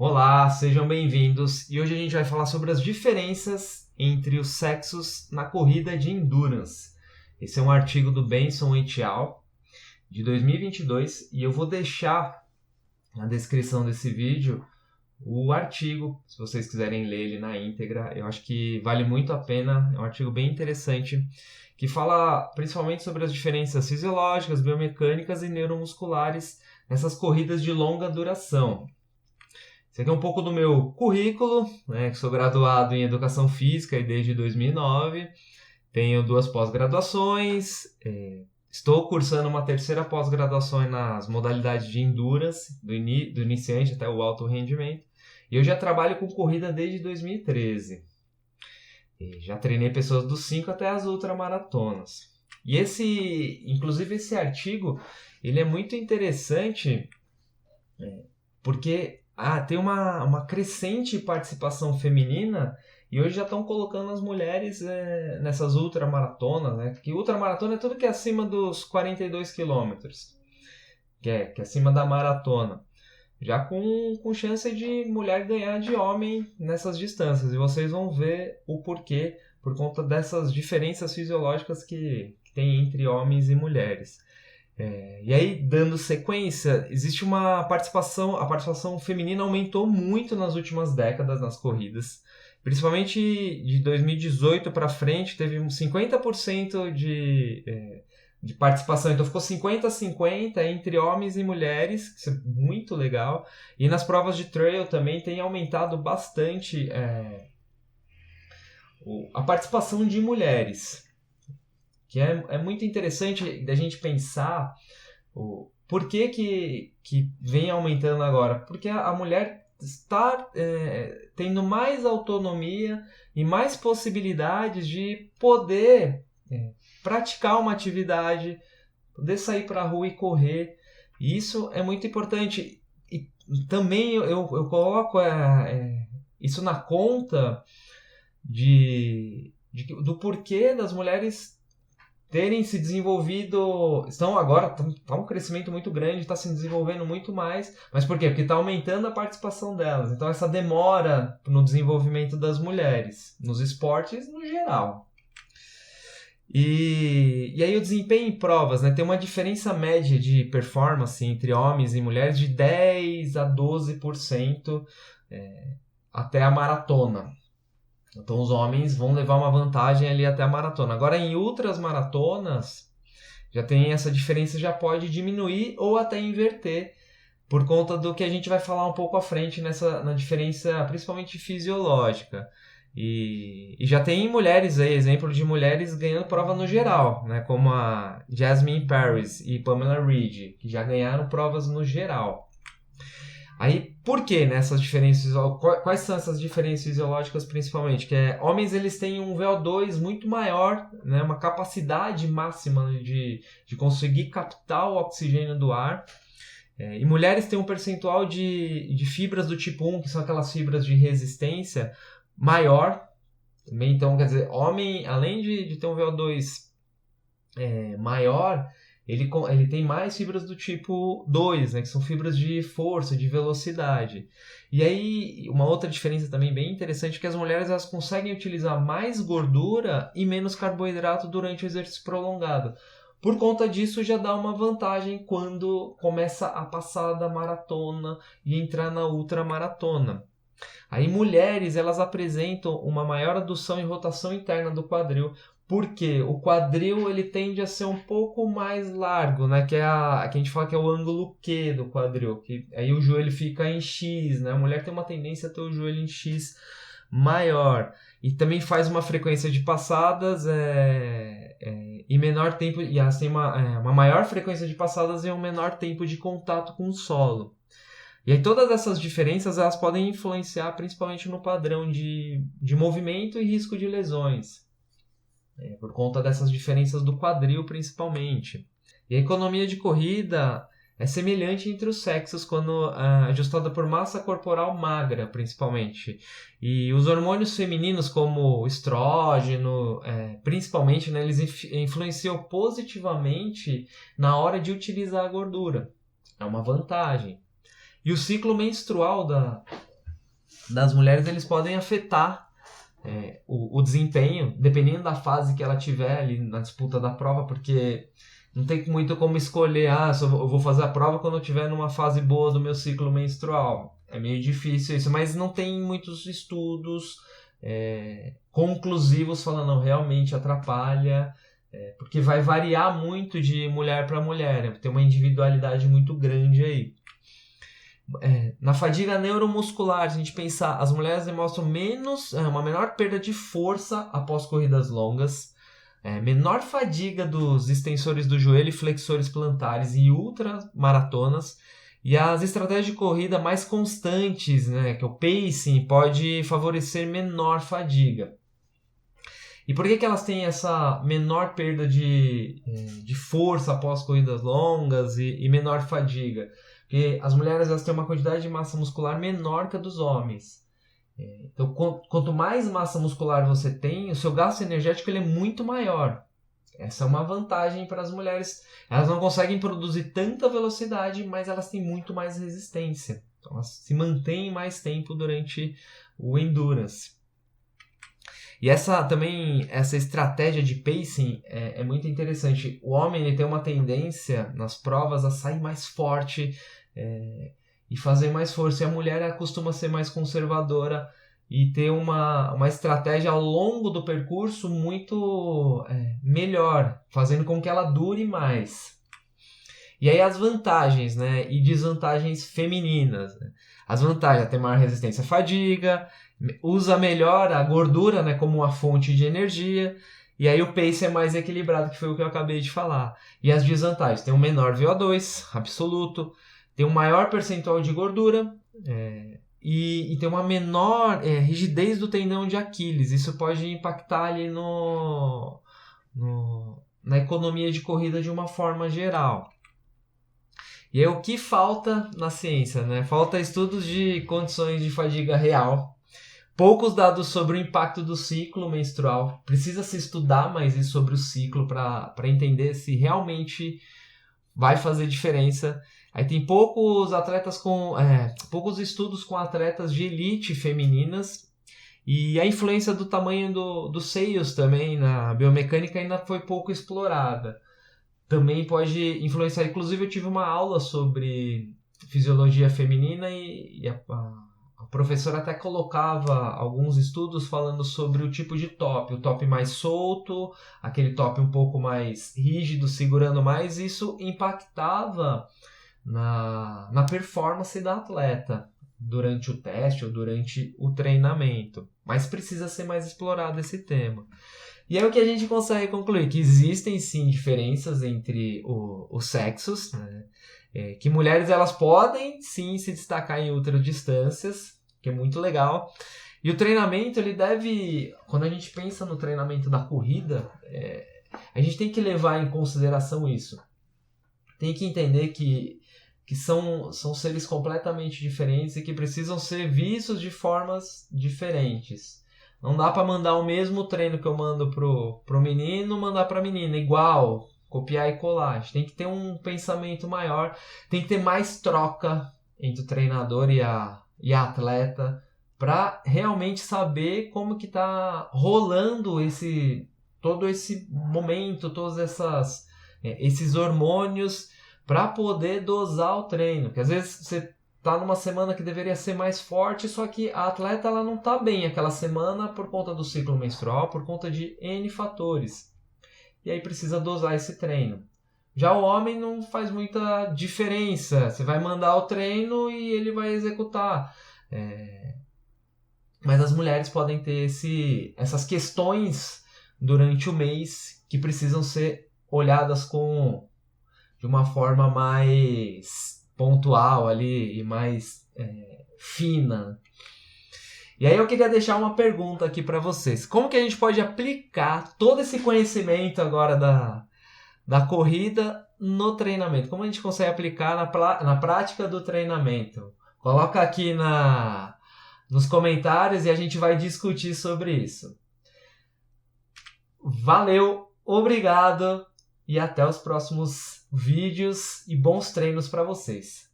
Olá, sejam bem-vindos. E hoje a gente vai falar sobre as diferenças entre os sexos na corrida de endurance. Esse é um artigo do Benson et al. De 2022 e eu vou deixar na descrição desse vídeo o artigo, se vocês quiserem ler ele na íntegra. Eu acho que vale muito a pena, é um artigo bem interessante que fala principalmente sobre as diferenças fisiológicas, biomecânicas e neuromusculares nessas corridas de longa duração. Esse aqui é um pouco do meu currículo, né, que sou graduado em Educação Física e desde 2009. Tenho 2 pós-graduações, estou cursando uma terceira pós-graduação nas modalidades de endurance, do iniciante até o alto rendimento. E eu já trabalho com corrida desde 2013. E já treinei pessoas dos 5 até as ultramaratonas. E inclusive esse artigo, ele é muito interessante porque tem uma crescente participação feminina e hoje já estão colocando as mulheres nessas ultramaratonas, né? Que ultramaratona é tudo que é acima dos 42 quilômetros, que é acima da maratona. Já com chance de mulher ganhar de homem nessas distâncias. E vocês vão ver o porquê, por conta dessas diferenças fisiológicas que tem entre homens e mulheres. E aí, dando sequência, existe a participação feminina aumentou muito nas últimas décadas nas corridas, principalmente de 2018 para frente, teve uns 50% de participação, então ficou 50-50 entre homens e mulheres, isso é muito legal, e nas provas de trail também tem aumentado bastante a participação de mulheres. Que é muito interessante da gente pensar por que vem aumentando agora. Porque a mulher está tendo mais autonomia e mais possibilidades de poder praticar uma atividade, poder sair para a rua e correr. E isso é muito importante. E também eu coloco isso na conta do porquê das mulheres terem se desenvolvido, está um crescimento muito grande, está se desenvolvendo muito mais, mas por quê? Porque está aumentando a participação delas, então essa demora no desenvolvimento das mulheres, nos esportes no geral. E aí o desempenho em provas, né, tem uma diferença média de performance entre homens e mulheres de 10 a 12% até a maratona. Então os homens vão levar uma vantagem ali até a maratona. Agora em outras maratonas, já tem essa diferença, já pode diminuir ou até inverter, por conta do que a gente vai falar um pouco à frente na diferença principalmente fisiológica. E já tem mulheres aí, exemplo de mulheres ganhando prova no geral, né, como a Jasmine Paris e Pamela Reed, que já ganharam provas no geral. Aí, por que nessas diferenças? Quais são essas diferenças fisiológicas principalmente? Que homens eles têm um VO2 muito maior, né, uma capacidade máxima de conseguir captar o oxigênio do ar. E mulheres têm um percentual de fibras do tipo 1, que são aquelas fibras de resistência, maior. Então, quer dizer, homem, além de ter um VO2 maior, ele tem mais fibras do tipo 2, né, que são fibras de força, de velocidade. E aí, uma outra diferença também bem interessante é que as mulheres elas conseguem utilizar mais gordura e menos carboidrato durante o exercício prolongado. Por conta disso, já dá uma vantagem quando começa a passar da maratona e entrar na ultramaratona. Aí, mulheres elas apresentam uma maior adução e rotação interna do quadril, porque o quadril ele tende a ser um pouco mais largo, né? Que a gente fala que é o ângulo Q do quadril, que aí o joelho fica em X, né? A mulher tem uma tendência a ter o joelho em X maior. E também faz uma frequência de passadas e menor tempo, e assim uma maior frequência de passadas e um menor tempo de contato com o solo. E aí todas essas diferenças elas podem influenciar principalmente no padrão de movimento e risco de lesões. Por conta dessas diferenças do quadril principalmente. E a economia de corrida é semelhante entre os sexos quando ajustada por massa corporal magra principalmente. E os hormônios femininos como o estrógeno, principalmente, né, eles influenciam positivamente na hora de utilizar a gordura. É uma vantagem. E o ciclo menstrual das mulheres, eles podem afetar o desempenho, dependendo da fase que ela tiver ali na disputa da prova, porque não tem muito como escolher, eu vou fazer a prova quando eu estiver numa fase boa do meu ciclo menstrual. É meio difícil isso, mas não tem muitos estudos conclusivos falando, não, realmente atrapalha, porque vai variar muito de mulher para mulher, tem uma individualidade muito grande aí. Na fadiga neuromuscular, se a gente pensar, as mulheres demonstram uma menor perda de força após corridas longas, menor fadiga dos extensores do joelho e flexores plantares em ultramaratonas, e as estratégias de corrida mais constantes, né, que é o pacing, pode favorecer menor fadiga. E por que elas têm essa menor perda de força após corridas longas e menor fadiga? Porque as mulheres elas têm uma quantidade de massa muscular menor que a dos homens. Então, quanto mais massa muscular você tem, o seu gasto energético ele é muito maior. Essa é uma vantagem para as mulheres. Elas não conseguem produzir tanta velocidade, mas elas têm muito mais resistência. Então, elas se mantêm mais tempo durante o endurance. E essa estratégia de pacing é muito interessante. O homem ele tem uma tendência nas provas a sair mais forte e fazer mais força. E a mulher costuma ser mais conservadora e ter uma estratégia ao longo do percurso muito melhor, fazendo com que ela dure mais. E aí as vantagens, né, e desvantagens femininas. Né? As vantagens, ter maior resistência à fadiga, usa melhor a gordura, né, como uma fonte de energia, e aí o pace é mais equilibrado, que foi o que eu acabei de falar. E as desvantagens, tem um menor VO2 absoluto, tem um maior percentual de gordura, e tem uma menor rigidez do tendão de Aquiles. Isso pode impactar ali na economia de corrida de uma forma geral. E aí o que falta na ciência, né? Falta estudos de condições de fadiga real, poucos dados sobre o impacto do ciclo menstrual. Precisa se estudar mais isso sobre o ciclo para entender se realmente vai fazer diferença. Aí tem poucos estudos com atletas de elite femininas, e a influência do tamanho dos seios também na biomecânica ainda foi pouco explorada. Também pode influenciar. Inclusive eu tive uma aula sobre fisiologia feminina e a professora até colocava alguns estudos falando sobre o tipo de top, o top mais solto, aquele top um pouco mais rígido, segurando mais. Isso impactava na performance da atleta durante o teste ou durante o treinamento. Mas precisa ser mais explorado esse tema. E é o que a gente consegue concluir, que existem sim diferenças entre os sexos, né? Que mulheres elas podem sim se destacar em ultradistâncias, que é muito legal. E o treinamento, ele deve, quando a gente pensa no treinamento da corrida, a gente tem que levar em consideração isso. Tem que entender que são seres completamente diferentes e que precisam ser vistos de formas diferentes. Não dá para mandar o mesmo treino que eu mando pro menino, mandar para a menina, igual, copiar e colar. A gente tem que ter um pensamento maior, tem que ter mais troca entre o treinador e a atleta, para realmente saber como que está rolando todo esse momento, todos esses hormônios, para poder dosar o treino. Porque às vezes você tá numa semana que deveria ser mais forte, só que a atleta ela não tá bem aquela semana por conta do ciclo menstrual, por conta de N fatores. E aí precisa dosar esse treino. Já o homem não faz muita diferença. Você vai mandar o treino e ele vai executar. Mas as mulheres podem ter essas questões durante o mês que precisam ser olhadas de uma forma mais pontual ali e mais fina. E aí eu queria deixar uma pergunta aqui para vocês. Como que a gente pode aplicar todo esse conhecimento agora da corrida no treinamento? Como a gente consegue aplicar na prática do treinamento? Coloca aqui nos comentários e a gente vai discutir sobre isso. Valeu, obrigado e até os próximos vídeos e bons treinos para vocês.